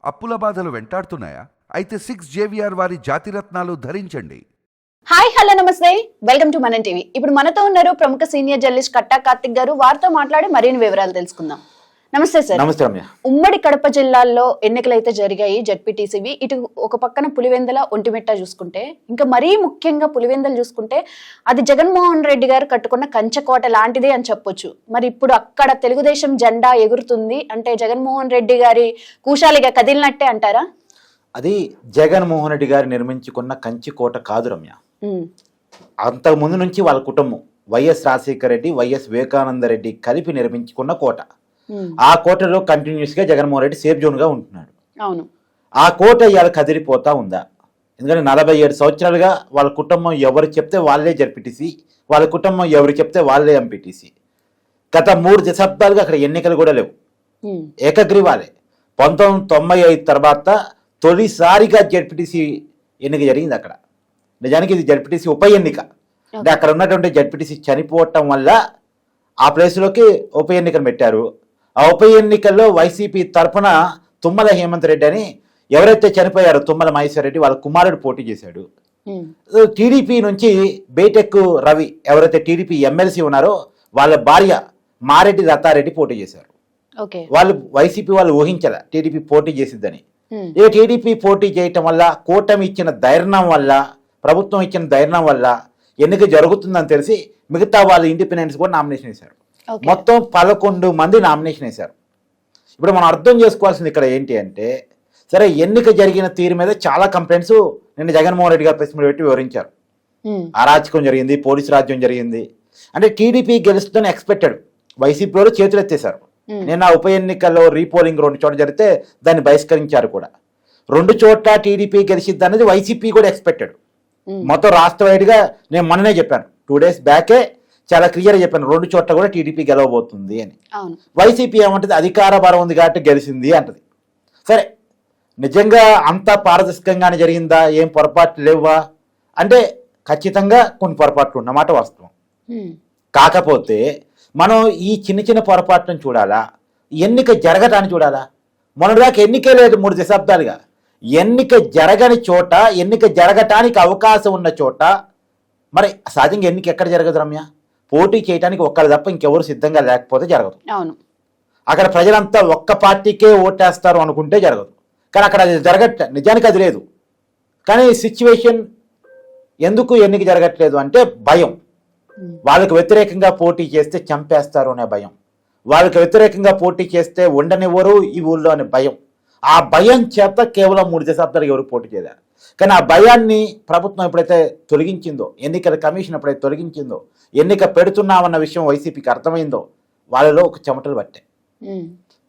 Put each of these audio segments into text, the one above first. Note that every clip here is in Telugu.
అప్పుల బాధలు వెంటాడుతున్నాయా? అయితే 6 జేవిఆర్ వారి జాతిరత్నాలు ధరించండి. హాయ్ హలో నమస్తే, వెల్కమ్ టు మనం టీవీ. ఇప్పుడు మనతో ఉన్నారు ప్రముఖ సీనియర్ జర్నలిస్ట్ కట్టా కార్తిక్ గారు. వారితో మాట్లాడి మరిన్ని వివరాలు తెలుసుకుందాం. నమస్తే సార్. నమస్తే రమ్య. ఉమ్మడి కడప జిల్లాల్లో ఎన్నికలైతే జరిగాయి, జడ్పీటీసీవి. ఇటు ఒక పక్కన పులివెందుల, ఒంటిమిట్ట చూసుకుంటే, ఇంకా మరీ ముఖ్యంగా పులివెందులు చూసుకుంటే అది జగన్మోహన్ రెడ్డి గారు కట్టుకున్న కంచెకోట లాంటిదే అని చెప్పొచ్చు. మరి ఇప్పుడు అక్కడ తెలుగుదేశం జెండా ఎగురుతుంది అంటే జగన్మోహన్ రెడ్డి గారి కూశాలిగా కదిలినట్టే అంటారా? అది జగన్మోహన్ రెడ్డి గారు నిర్మించుకున్న కంచి కోట కాదు రమ్య. అంతకు ముందు నుంచి వాళ్ళ కుటుంబం వైఎస్ రాజశేఖర రెడ్డి, వైఎస్ వివేకానంద రెడ్డి కలిపి నిర్మించుకున్న కోట. ఆ కోటలో కంటిన్యూస్ గా జగన్మోహన్ రెడ్డి సేఫ్ జోన్ గా ఉంటున్నాడు. అవును. ఆ కోట ఇవాళ కదిలిపోతా ఉందా? ఎందుకంటే 47 సంవత్సరాలుగా వాళ్ళ కుటుంబం ఎవరు చెప్తే వాళ్ళే జడ్పీటీసీ, వాళ్ళ కుటుంబం ఎవరు చెప్తే వాళ్ళే ఎంపీటీసీ. గత 3 దశాబ్దాలుగా అక్కడ ఎన్నికలు కూడా లేవు, ఏకగ్రీవాలే. 1995 తర్వాత తొలిసారిగా జడ్పీటీసీ ఎన్నిక జరిగింది అక్కడ. నిజానికి ఇది జడ్పీటీసీ ఉప ఎన్నిక. అంటే అక్కడ ఉన్నటువంటి జడ్పీటీసీ చనిపోవటం వల్ల ఆ ప్లేస్లోకి ఉప ఎన్నికను పెట్టారు. ఆ ఉప ఎన్నికల్లో వైసీపీ తరఫున తుమ్మల హేమంత్ రెడ్డి అని ఎవరైతే చనిపోయారో తుమ్మల మహేశ్వర్ రెడ్డి వాళ్ళ కుమారుడు పోటీ చేశాడు. టీడీపీ నుంచి బేటెక్ రవి ఎవరైతే టీడీపీ ఎమ్మెల్సీ ఉన్నారో వాళ్ళ భార్య మారెడ్డి దత్తారెడ్డి పోటీ చేశారు. వాళ్ళు వైసీపీ వాళ్ళు ఊహించాల టీడీపీ పోటీ చేసిద్దని. ఇక టీడీపీ పోటీ చేయటం వల్ల, కూటమి ఇచ్చిన ధైర్యం వల్ల, ప్రభుత్వం ఇచ్చిన ధైర్యం వల్ల ఎన్నిక జరుగుతుందని తెలిసి మిగతా వాళ్ళు ఇండిపెండెన్స్ కూడా నామినేషన్ వేశారు. మొత్తం 11 మంది నామినేషన్ వేశారు. ఇప్పుడు మనం అర్థం చేసుకోవాల్సింది ఇక్కడ ఏంటి అంటే, సరే ఎన్నిక జరిగిన తీరు మీద చాలా కంప్లైంట్స్ నిన్న జగన్మోహన్ రెడ్డి గారు ప్రెస్ మీట్ పెట్టి వివరించారు. అరాచకం జరిగింది, పోలీసు రాజ్యం జరిగింది అంటే టీడీపీ గెలుస్తుందని ఎక్స్పెక్టెడ్. వైసీపీ వాళ్ళు చేతులు ఎత్తేశారు. నిన్న ఉప ఎన్నికల్లో రీపోలింగ్ 2 చోట్ల జరిగితే దాన్ని బహిష్కరించారు కూడా. 2 చోట్ల టీడీపీ గెలిచిద్ది అనేది వైసీపీ కూడా ఎక్స్పెక్టెడ్. మొత్తం రాష్ట్ర వైడ్గా నేను మొన్ననే చెప్పాను, 2 days బ్యాకే చాలా క్లియర్గా చెప్పాను, 2 చోట్ల కూడా టీడీపీ గెలవబోతుంది అని. వైసీపీ ఏమంటుంది, అధికార బలం ఉంది కాబట్టి గెలిచింది అంటది. సరే నిజంగా అంతా పారదర్శకంగానే జరిగిందా, ఏం పొరపాట్లు లేవా అంటే ఖచ్చితంగా కొన్ని పొరపాట్లు ఉన్నమాట వాస్తవం. కాకపోతే మనం ఈ చిన్న చిన్న పొరపాట్లను చూడాలా, ఎన్నిక జరగటాన్ని చూడాలా? మొన్నటిదాకా ఎన్నికే లేదు 3 దశాబ్దాలుగా. ఎన్నిక జరగని చోట, ఎన్నిక జరగటానికి అవకాశం ఉన్న చోట మరి సహజంగా ఎన్నిక ఎక్కడ జరగదు రమ్య? పోటీ చేయడానికి ఒక్కరు తప్ప ఇంకెవరు సిద్ధంగా లేకపోతే జరగదు. అక్కడ ప్రజలంతా ఒక్క పార్టీకే ఓటేస్తారు అనుకుంటే జరగదు. కానీ అక్కడ అది నిజానికి అది లేదు. కానీ సిచ్యువేషన్ ఎందుకు ఎన్నిక జరగట్లేదు అంటే భయం. వాళ్ళకు వ్యతిరేకంగా పోటీ చేస్తే చంపేస్తారు అనే భయం, వాళ్ళకి వ్యతిరేకంగా పోటీ చేస్తే ఉండనివ్వరు ఈ ఊళ్ళో అనే భయం. ఆ భయం చేత కేవలం 3 దశాబ్దాలు ఎవరు పోటీ చేయలేరు. కానీ ఆ భయాన్ని ప్రభుత్వం ఎప్పుడైతే తొలగించిందో, ఎన్నికల కమిషన్ ఎప్పుడైతే తొలగించిందో, ఎన్నిక పెడుతున్నామన్న విషయం వైసీపీకి అర్థమైందో వాళ్ళలో ఒక చెమటలు పట్టాయి.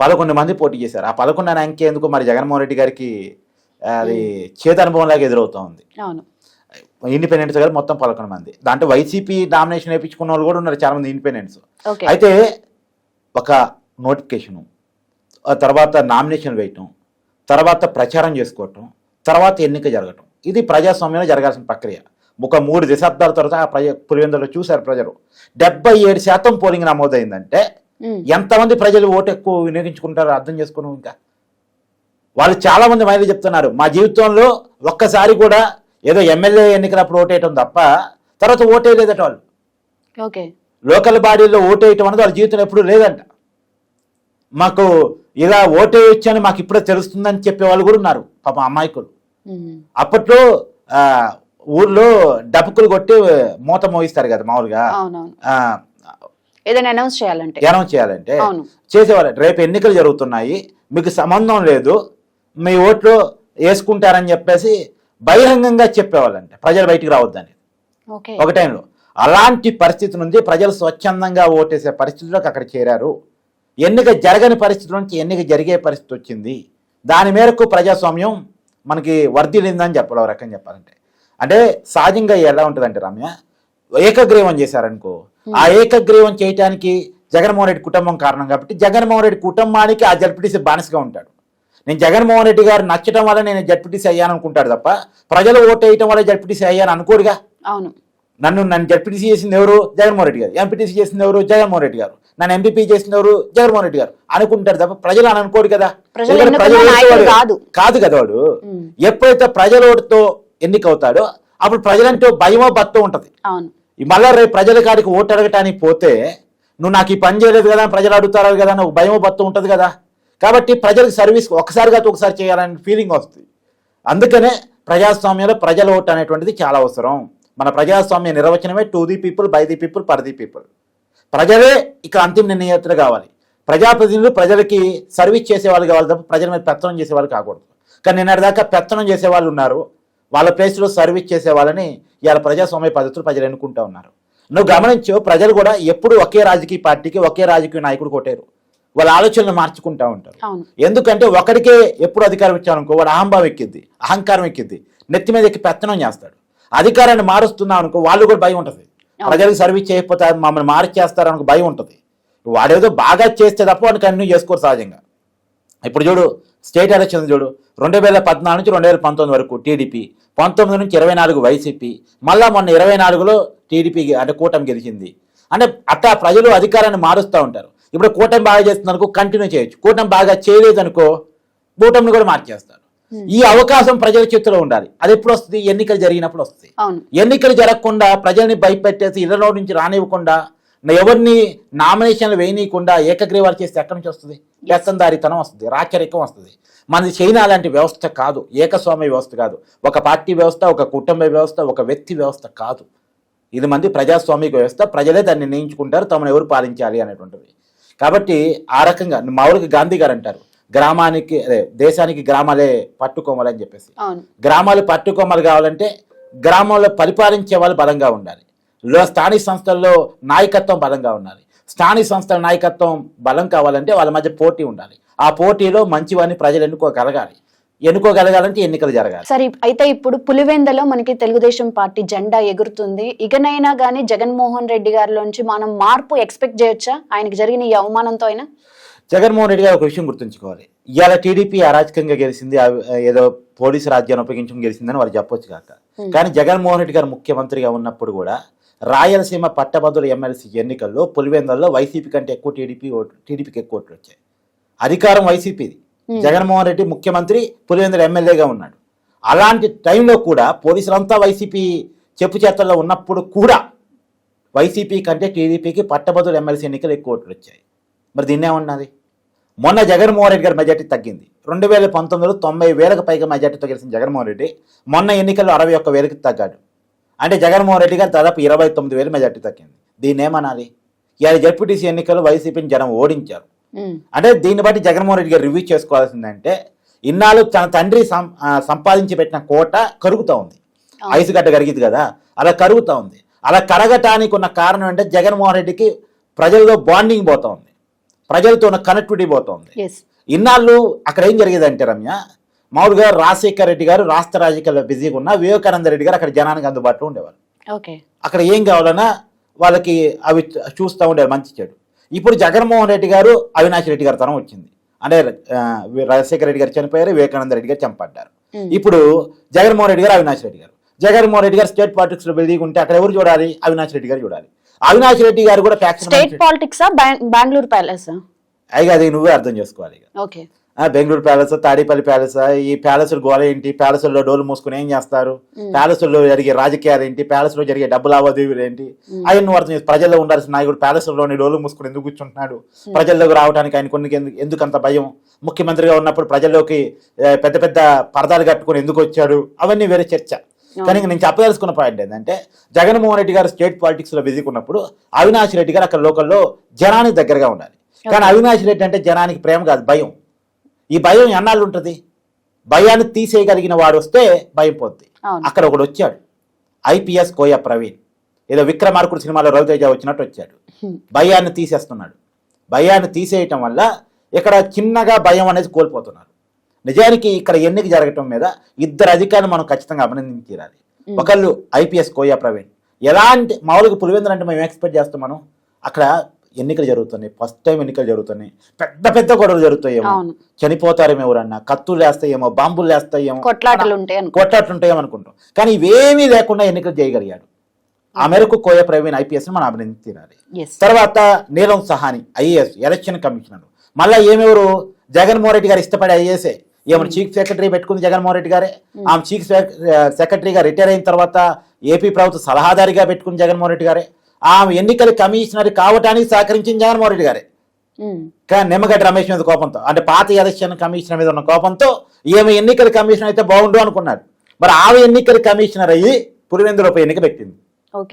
11 మంది పోటీ చేశారు. ఆ 11 అనే అంకె ఎందుకు మరి జగన్మోహన్ రెడ్డి గారికి అది చేదు అనుభవం లాగా ఎదురవుతా ఉంది. ఇండిపెండెంట్స్ గారు మొత్తం 11 మంది. దాంట్లో వైసీపీ నామినేషన్ వేయించుకున్న వాళ్ళు కూడా ఉన్నారు చాలా మంది ఇండిపెండెంట్స్. అయితే ఒక నోటిఫికేషను, తర్వాత నామినేషన్ వేయటం, తర్వాత ప్రచారం చేసుకోవటం, తర్వాత ఎన్నిక జరగటం, ఇది ప్రజాస్వామ్యంలో జరగాల్సిన ప్రక్రియ. ఒక 3 దశాబ్దాల తర్వాత పులివెందులో చూశారు ప్రజలు 77% పోలింగ్ నమోదైందంటే ఎంతమంది ప్రజలు ఓటు ఎక్కువ వినియోగించుకుంటారో అర్థం చేసుకున్నాం. ఇంకా వాళ్ళు చాలా మంది మహిళలు చెప్తున్నారు, మా జీవితంలో ఒక్కసారి కూడా ఏదో ఎమ్మెల్యే ఎన్నికలప్పుడు ఓటేయటం తప్ప తర్వాత ఓటేయలేదట వాళ్ళు. లోకల్ బాడీల్లో ఓటేయటం అనేది వాళ్ళ జీవితంలో ఎప్పుడు లేదంట. మాకు ఇలా ఓటేయొచ్చు అని మాకు ఇప్పుడే తెలుస్తుందని చెప్పే వాళ్ళు కూడా ఉన్నారు పాపం అమాయకులు. అప్పట్లో ఊర్లో డబ్బుకులు కొట్టి మూత మోగిస్తారు కదా మామూలుగా, అనౌన్స్ చేయాలంటే చేసేవాళ్ళు. రేపు ఎన్నికలు జరుగుతున్నాయి, మీకు సంబంధం లేదు, మీ ఓట్లు వేసుకుంటారని చెప్పేసి బహిరంగంగా చెప్పేవాళ్ళంటే ప్రజలు బయటికి రావద్దని ఒక టైంలో. అలాంటి పరిస్థితి నుంచి ప్రజలు స్వచ్ఛందంగా ఓటేసే పరిస్థితిలోకి అక్కడ చేరారు. ఎన్నిక జరగని పరిస్థితి నుంచి ఎన్నిక జరిగే పరిస్థితి వచ్చింది. దాని మేరకు ప్రజాస్వామ్యం మనకి వర్ధిల్లిందని చెప్పాలి. ఒక రకంగా చెప్పాలంటే అంటే సహజంగా ఎలా ఉంటుందంటే రమ్య, ఏకగ్రీవం చేశారనుకో, ఆ ఏకగ్రీవం చేయటానికి జగన్మోహన్ రెడ్డి కుటుంబం కారణం కాబట్టి జగన్మోహన్ రెడ్డి కుటుంబానికి ఆ జడ్పీటీసీ బానిసగా ఉంటాడు. నేను జగన్మోహన్ రెడ్డి గారు నచ్చడం వల్ల నేను జడ్పీటీసీ అయ్యాను అనుకుంటాడు తప్ప ప్రజలు ఓటు వేయటం వల్ల జడ్పీటీసీ అయ్యాను అనుకోడుగా. నన్ను జడ్పీటీసీ చేసింది ఎవరు? జగన్మోహన్ రెడ్డి గారు. ఎంపీటీసీ చేసింది ఎవరు? జగన్మోహన్ రెడ్డి గారు. నన్ను ఎంపీపీ చేసినవారు జగన్మోహన్ రెడ్డి గారు అనుకుంటారు తప్ప ప్రజలు అని అనుకోడు కదా. ప్రజలు ఎందుకంటే ఎన్నుకున్న ప్రజలు నాయకుడు ఓటు కాదు. కాదు కదా వాడు. ఎప్పుడైతే ప్రజల ఓటుతో ఎన్నికవుతాడో అప్పుడు ప్రజలంటే భయమో భక్తో ఉంటది. అవును. మళ్ళా రేపు ప్రజల కాడికి ఓటు అడగటానికి పోతే నువ్వు నాకు ఈ పని చేయలేదు కదా ప్రజలు అడుగుతారు కదా అని ఒక భయమో భక్తో ఉంటది కదా. కాబట్టి ప్రజలకు సర్వీస్ ఒకసారి కాదు ఒకసారి చేయాలనే ఫీలింగ్ వస్తుంది. అందుకనే ప్రజాస్వామ్యంలో ప్రజల ఓటు అనేటువంటిది చాలా అవసరం. మన ప్రజాస్వామ్య నిర్వచనమే to the people, by the people, for the people. ప్రజలే ఇక్కడ అంతిమ నిర్ణేతలు కావాలి. ప్రజాప్రతినిధులు ప్రజలకి సర్వీస్ చేసేవాళ్ళు కావాలి తప్ప ప్రజల మీద పెత్తనం చేసేవాళ్ళు కాకూడదు. కానీ నిన్నటిదాకా పెత్తనం చేసేవాళ్ళు ఉన్నారు, వాళ్ళ ప్లేస్లో సర్వీస్ చేసేవాళ్ళని ఇవాళ ప్రజాస్వామ్య పద్ధతులు ప్రజలు ఎన్నుకుంటూ ఉన్నారు. నువ్వు గమనించు, ప్రజలు కూడా ఎప్పుడు ఒకే రాజకీయ పార్టీకి ఒకే రాజకీయ నాయకుడు కొట్టారు. వాళ్ళ ఆలోచనలు మార్చుకుంటూ ఉంటారు. ఎందుకంటే ఒకడికే ఎప్పుడు అధికారం ఇచ్చామనుకో వాడు అహంకారం ఎక్కిద్ది, నెత్తి మీద ఎక్కి పెత్తనం చేస్తాడు. అధికారాన్ని మారుస్తున్నాం అనుకో వాళ్ళు కూడా భయం ఉంటుంది. ప్రజలకు సర్వీస్ చేయకపోతే మమ్మల్ని మార్చేస్తారు అనుకో భయం ఉంటుంది. వాడేదో బాగా చేస్తే తప్ప వాడిని కంటిన్యూ చేసుకోరు సహజంగా. ఇప్పుడు చూడు స్టేట్ ఎలక్షన్ చూడు, 2014 నుంచి 2019 వరకు టీడీపీ, 19 నుంచి 24 వైసీపీ, మళ్ళా మొన్న 24లో టీడీపీ అంటే కూటమి గెలిచింది. అంటే అట్లా ప్రజలు అధికారాన్ని మారుస్తూ ఉంటారు. ఇప్పుడు కూటమి బాగా చేస్తుంది అనుకో కంటిన్యూ చేయొచ్చు, కూటమి బాగా చేయలేదు అనుకో కూటమిని కూడా మార్చేస్తారు. ఈ అవకాశం ప్రజల చేతిలో ఉండాలి. అది ఎప్పుడు వస్తుంది? ఎన్నికలు జరిగినప్పుడు వస్తుంది. ఎన్నికలు జరగకుండా ప్రజల్ని భయపెట్టేసి ఇళ్లలో నుంచి రానివ్వకుండా ఎవరిని నామినేషన్లు వేయనీయకుండా ఏకగ్రీవాలు చేస్తే ఎక్కడి నుంచి వస్తుంది? వ్యసనదారితనం వస్తుంది, రాచరికం వస్తుంది. మనది చైనా లాంటి వ్యవస్థ కాదు, ఏకస్వామ్య వ్యవస్థ కాదు, ఒక పార్టీ వ్యవస్థ, ఒక కుటుంబ వ్యవస్థ, ఒక వ్యక్తి వ్యవస్థ కాదు. ఇది మంది ప్రజాస్వామిక వ్యవస్థ. ప్రజలే దాన్ని నిర్ణయించుకుంటారు తమను ఎవరు పాలించాలి అనేటువంటిది. కాబట్టి ఆ రకంగా మామూలుగా గాంధీ గారు అంటారు, గ్రామానికి దేశానికి గ్రామాలే పట్టుకోమలు అని చెప్పేసి. గ్రామాలు పట్టుకోమలు కావాలంటే గ్రామంలో పరిపాలించే వాళ్ళు బలంగా ఉండాలి. స్థానిక సంస్థల్లో నాయకత్వం బలంగా ఉండాలి. స్థానిక సంస్థల నాయకత్వం బలం కావాలంటే వాళ్ళ మధ్య పోటీ ఉండాలి. ఆ పోటీలో మంచివాడిని ప్రజలు ఎన్నుకోగలగాలంటే ఎన్నికలు జరగాలి. సరే, అయితే ఇప్పుడు పులివెందలో మనకి తెలుగుదేశం పార్టీ జెండా ఎగురుతుంది. ఇకనైనా కానీ జగన్మోహన్ రెడ్డి గారిలోంచి మనం మార్పు ఎక్స్పెక్ట్ చేయొచ్చా? ఆయనకి జరిగిన ఈ అవమానంతో అయినా జగన్మోహన్ రెడ్డి గారు ఒక విషయం గుర్తుంచుకోవాలి. ఇవాళ టీడీపీ అరాచకంగా గెలిచింది, ఏదో పోలీసు రాజ్యాన్ని ఉపయోగించుకుని గెలిచిందని వారు చెప్పొచ్చు కాక. కానీ జగన్మోహన్ రెడ్డి గారు ముఖ్యమంత్రిగా ఉన్నప్పుడు కూడా రాయలసీమ పట్టభద్రుల ఎమ్మెల్సీ ఎన్నికల్లో పులివెందులలో వైసీపీ కంటే ఎక్కువ టీడీపీకి ఎక్కువ ఓట్లు వచ్చాయి. అధికారం వైసీపీది, జగన్మోహన్ రెడ్డి ముఖ్యమంత్రి, పులివెందుల ఎమ్మెల్యేగా ఉన్నాడు. అలాంటి టైంలో కూడా పోలీసులంతా వైసీపీ చెప్పు చేతల్లో ఉన్నప్పుడు కూడా వైసీపీ కంటే టీడీపీకి పట్టభద్రుల ఎమ్మెల్సీ ఎన్నికలు ఎక్కువ ఓట్లు వచ్చాయి. మరి దీన్నే ఉన్నది. మొన్న జగన్మోహన్ రెడ్డి గారి మెజార్టీ తగ్గింది. 2019లో 90,000కు పైగా మెజార్టీతో గెలిచిన జగన్మోహన్ రెడ్డి మొన్న ఎన్నికల్లో 61,000కి తగ్గాడు. అంటే జగన్మోహన్ రెడ్డి గారు దాదాపు 29,000 మెజార్టీ తగ్గింది. దీన్ని ఏమనాలి? ఇవాళ జెడ్పీటీసీ ఎన్నికల్లో వైసీపీని జనం ఓడించారు. అంటే దీన్ని బట్టి జగన్మోహన్ రెడ్డి గారు రివ్యూ చేసుకోవాల్సిందంటే ఇన్నాళ్ళు తన తండ్రి సంపాదించి పెట్టిన కోట కరుగుతూ ఉంది. ఐసు గడ్డ కరిగింది కదా, అలా కరుగుతూ ఉంది. అలా కరగటానికి ఉన్న కారణం అంటే జగన్మోహన్ రెడ్డికి ప్రజల్లో బాండింగ్ పోతా ఉంది, ప్రజలతో ఉన్న కనెక్టివిటీ పోతుంది. ఇన్నాళ్ళు అక్కడ ఏం జరిగేదంటే రమ్య, మామూలుగా రాజశేఖర రెడ్డి గారు రాష్ట్ర రాజకీయాల్లో బిజీగా ఉన్న వివేకానంద రెడ్డి గారు అక్కడ జనానికి అందుబాటులో ఉండేవారు. అక్కడ ఏం కావాలన్నా వాళ్ళకి అవి చూస్తూ ఉండేవారు, మంచి చెడు. ఇప్పుడు జగన్మోహన్ రెడ్డి గారు అవినాష్ రెడ్డి గారి తరం వచ్చింది. అంటే రాజశేఖర రెడ్డి గారు చనిపోయారు, వివేకానంద రెడ్డి గారు చంపడ్డారు. ఇప్పుడు జగన్మోహన్ రెడ్డి గారు, అవినాష్ రెడ్డి గారు. జగన్మోహన్ రెడ్డి గారు స్టేట్ పాలిటిక్స్ లో బిజీగా ఉంటే అక్కడ ఎవరు చూడాలి? అవినాష్ రెడ్డి గారు చూడాలి. అవినాష్ రెడ్డి గారు కూడా స్టేట్ పాలిటిక్స్ బెంగళూరు ప్యాలెస్ అయ్యి అది నువ్వే అర్థం చేసుకోవాలి. బెంగళూరు ప్యాలెస్, తాడేపల్లి ప్యాలెస్, ఈ ప్యాలెస్ గోల ఏంటి? ప్యాలెస్లో డోలు మూసుకుని ఏం చేస్తారు? ప్యాలెస్లో జరిగే రాజకీయాలు ఏంటి? ప్యాలెస్లో జరిగే డబ్బు లావాదేవీలు ఏంటి? అవి నువ్వు అర్థం చేసి ప్రజల్లో ఉండాల్సిన నాయకుడు ప్యాలెస్లోని డోలు మూసుకుని ఎందుకు కూర్చుంటున్నాడు? ప్రజల్లోకి రావడానికి ఆయన కొన్ని ఎందుకు అంత భయం? ముఖ్యమంత్రిగా ఉన్నప్పుడు ప్రజల్లోకి పెద్ద పెద్ద పరదాలు కట్టుకుని ఎందుకు వచ్చాడు? అవన్నీ వేరే చర్చ. కానీ నేను చెప్పదలుచుకున్న పాయింట్ ఏంటంటే జగన్మోహన్ రెడ్డి గారు స్టేట్ పాలిటిక్స్ లో బిజీగా ఉన్నప్పుడు అవినాష్ రెడ్డి గారు అక్కడ లోకల్లో జనానికి దగ్గరగా ఉండాలి. కానీ అవినాష్ రెడ్డి అంటే జనానికి ప్రేమ కాదు, భయం. ఈ భయం ఎన్నాళ్ళు ఉంటుంది? భయాన్ని తీసేయగలిగిన వాడు వస్తే భయం పోద్ది. అక్కడ ఒకడు వచ్చాడు, ఐపీఎస్ కోయ ప్రవీణ్, ఏదో విక్రమార్కుడు సినిమాలో రవితేజ వచ్చినట్టు వచ్చాడు. భయాన్ని తీసేస్తున్నాడు. భయాన్ని తీసేయటం వల్ల ఇక్కడ చిన్నగా భయం అనేది కోల్పోతున్నారు. నిజానికి ఇక్కడ ఎన్నిక జరగటం మీద ఇద్దరు అధికారులు మనం ఖచ్చితంగా అభినందించాలి. ఒకళ్ళు ఐపీఎస్ కోయ ప్రవీణ్. ఎలాంటి మామూలుగా పులివెందులు అంటే మేము ఎక్స్పెక్ట్ చేస్తాం, మనం అక్కడ ఎన్నికలు జరుగుతున్నాయి, ఫస్ట్ టైం ఎన్నికలు జరుగుతున్నాయి, పెద్ద పెద్ద గొడవలు జరుగుతాయేమో, చనిపోతారేమో, ఎవరన్నా కత్తులు వేస్తాయేమో, బాంబులు వేస్తాయేమో, కొట్లాట్లుంటాయేమో అనుకుంటాం. కానీ ఇవేమీ లేకుండా ఎన్నికలు చేయగలిగాడు. ఆ మేరకు కోయ ప్రవీణ్ ఐపీఎస్ మనం అభినందించి తీరాలి. ఎస్. తర్వాత నీలం సహాని ఐఏఎస్ ఎలక్షన్ కమిషనర్. మళ్ళీ ఏమెవరు జగన్మోహన్ రెడ్డి గారు ఇష్టపడే ఐఏఎస్ఏ. ఏమైనా చీఫ్ సెక్రటరీ పెట్టుకుంది జగన్మోహన్ రెడ్డి గారే. ఆమె చీఫ్ సెక్రటరీగా రిటైర్ అయిన తర్వాత ఏపీ ప్రభుత్వ సలహాదారిగా పెట్టుకుని జగన్మోహన్ రెడ్డి గారే. ఆమె ఎన్నికల కమిషనర్ కావటానికి సహకరించింది జగన్మోహన్ రెడ్డి గారే. కానీ నిమ్మగడ్డ రమేష్ మీద కోపంతో, అంటే పాత ఎలక్షన్ కమిషనర్ మీద ఉన్న కోపంతో ఈమె ఎన్నికల కమిషనర్ అయితే బాగుండు అనుకున్నాడు. మరి ఆమె ఎన్నికల కమిషనర్ అయ్యి పులివెందులపై ఎన్నిక పెట్టింది.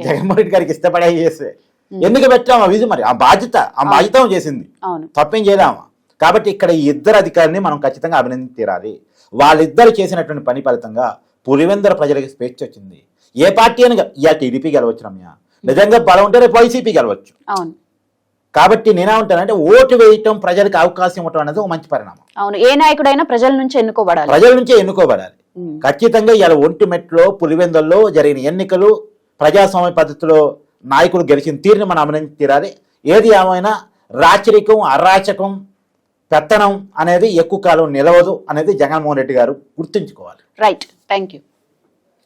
జగన్మోహన్ రెడ్డి గారికి ఇష్టపడే చేస్తే ఎన్నిక పెట్టాము. అవి మరి ఆ బాధ్యత చేసింది, తప్పేం చేయదామా. కాబట్టి ఇక్కడ ఈ ఇద్దరు అధికారిని మనం ఖచ్చితంగా అభినందించి తీరాలి. వాళ్ళిద్దరు చేసినటువంటి పని ఫలితంగా పులివెందుల ప్రజలకు స్వేచ్ఛ వచ్చింది. ఏ పార్టీ అని ఇక టీడీపీ గెలవచ్చు రమ్య, నిజంగా బలం ఉంటే రేపు వైసీపీ గెలవచ్చు. కాబట్టి నేనేమంటానంటే ఓటు వేయటం, ప్రజలకు అవకాశం ఇవ్వటం అనేది ఒక మంచి పరిణామం. అవును, ఏ నాయకుడైనా ప్రజల నుంచి ఎన్నుకోబడాలి. ఖచ్చితంగా ఇలా ఒంటిమెట్లో పులివెందుల్లో జరిగిన ఎన్నికలు ప్రజాస్వామ్య పద్ధతిలో నాయకులు గెలిచిన తీరుని మనం అభినందించి తీరాలి. ఏది ఏమైనా రాచరికం, అరాచకం, పెత్తనం అనేది ఎక్కువ కాలం నిలవదు అనేది జగన్మోహన్ రెడ్డి గారు గుర్తుంచుకోవాలి. Right, thank you.